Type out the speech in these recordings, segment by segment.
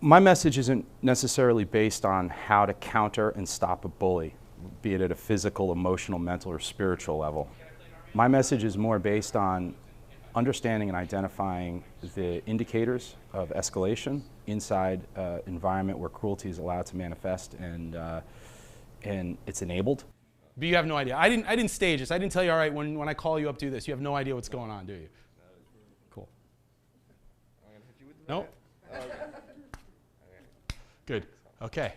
My message isn't necessarily based on how to counter and stop a bully, be it at a physical, emotional, mental, or spiritual level. My message is more based on understanding and identifying the indicators of escalation inside an environment where cruelty is allowed to manifest and it's enabled. But you have no idea. I didn't stage this. I didn't tell you, all right, when I call you up, do this. You have no idea what's going on, do you? Cool. No? Good. Okay.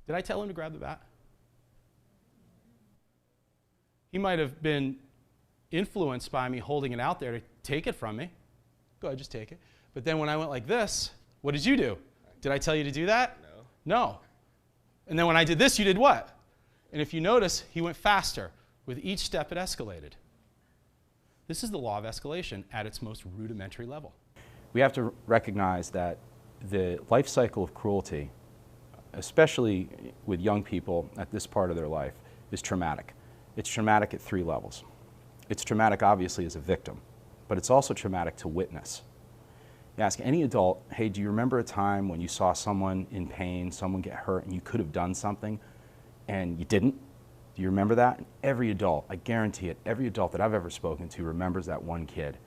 Did I tell him to grab the bat? He might have been influenced by me holding it out there to take it from me. Go ahead, just take it. But then when I went like this, what did you do? Did I tell you to do that? No. No. And then when I did this, you did what? And if you notice, he went faster. With each step, it escalated. This is the law of escalation at its most rudimentary level. We have to recognize that the life cycle of cruelty, especially with young people at this part of their life, is traumatic. It's traumatic at 3 levels. It's traumatic, obviously, as a victim, but it's also traumatic to witness. You ask any adult, hey, do you remember a time when you saw someone in pain, someone get hurt, and you could have done something, and you didn't? Do you remember that? And every adult, I guarantee it, every adult that I've ever spoken to remembers that one kid.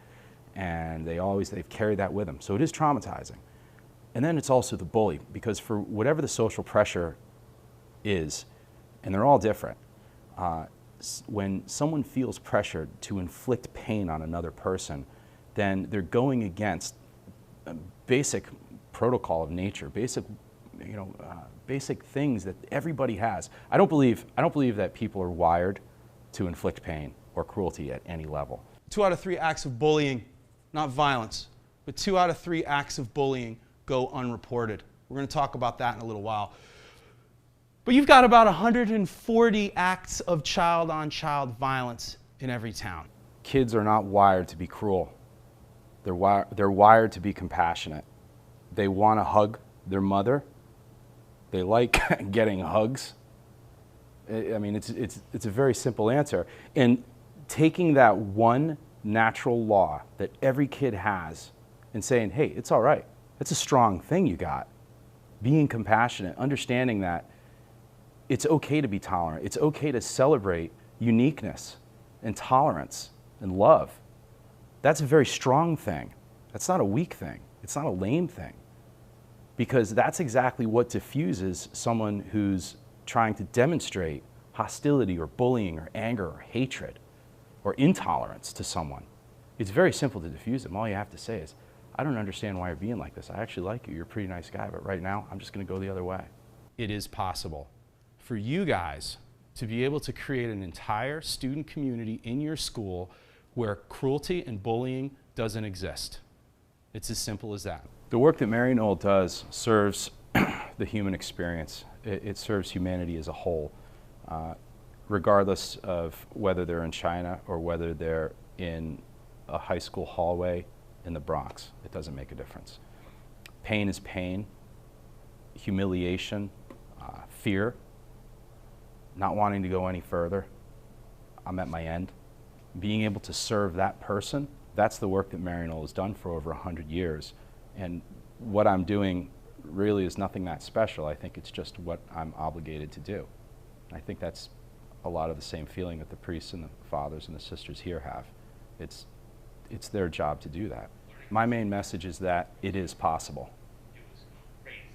And they've carried that with them. So it is traumatizing. And then it's also the bully, because for whatever the social pressure is, and they're all different, when someone feels pressured to inflict pain on another person, then they're going against a basic protocol of nature, basic things that everybody has. I don't believe that people are wired to inflict pain or cruelty at any level. 2 out of 3 acts of bullying, not violence, but 2 out of 3 acts of bullying go unreported. We're going to talk about that in a little while. But you've got about 140 acts of child-on-child violence in every town. Kids are not wired to be cruel. They're wired to be compassionate. They want to hug their mother. They like getting hugs. I mean, it's a very simple answer. And taking that one natural law that every kid has and saying, hey, it's all right. It's a strong thing you got. Being compassionate, understanding that it's okay to be tolerant. It's okay to celebrate uniqueness and tolerance and love. That's a very strong thing. That's not a weak thing. It's not a lame thing. Because that's exactly what diffuses someone who's trying to demonstrate hostility or bullying or anger or hatred or intolerance to someone. It's very simple to diffuse them. All you have to say is, I don't understand why you're being like this. I actually like you. You're a pretty nice guy, but right now, I'm just going to go the other way. It is possible for you guys to be able to create an entire student community in your school where cruelty and bullying doesn't exist. It's as simple as that. The work that Maryknoll does serves the human experience. It serves humanity as a whole, regardless of whether they're in China or whether they're in a high school hallway in the Bronx. It doesn't make a difference. Pain is pain, humiliation, fear, not wanting to go any further. I'm at my end. Being able to serve that person, that's the work that Maryknoll has done for over 100 years. And what I'm doing really is nothing that special. I think it's just what I'm obligated to do. I think that's a lot of the same feeling that the priests and the fathers and the sisters here have. It's their job to do that. My main message is that it is possible.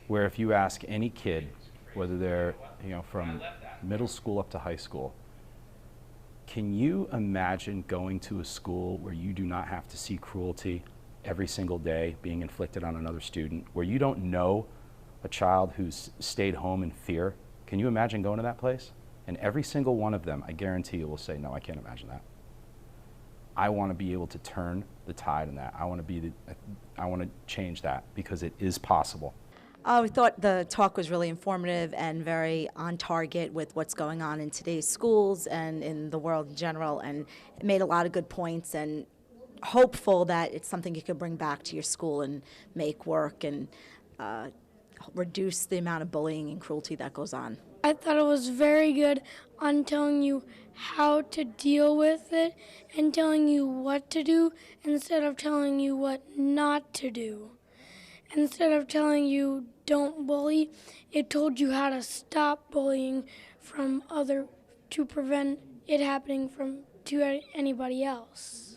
Where if you ask any kid, whether they're from middle school up to high school, can you imagine going to a school where you do not have to see cruelty every single day being inflicted on another student, where you don't know a child who's stayed home in fear? Can you imagine going to that place? And every single one of them, I guarantee you, will say, no, I can't imagine that. I want to be able to turn the tide in that. I want to change that, because it is possible. We thought the talk was really informative and very on target with what's going on in today's schools and in the world in general, and it made a lot of good points, and hopeful that it's something you could bring back to your school and make work and reduce the amount of bullying and cruelty that goes on. I thought it was very good on telling you how to deal with it and telling you what to do instead of telling you what not to do. Instead of telling you don't bully, it told you how to stop bullying to prevent it happening to anybody else.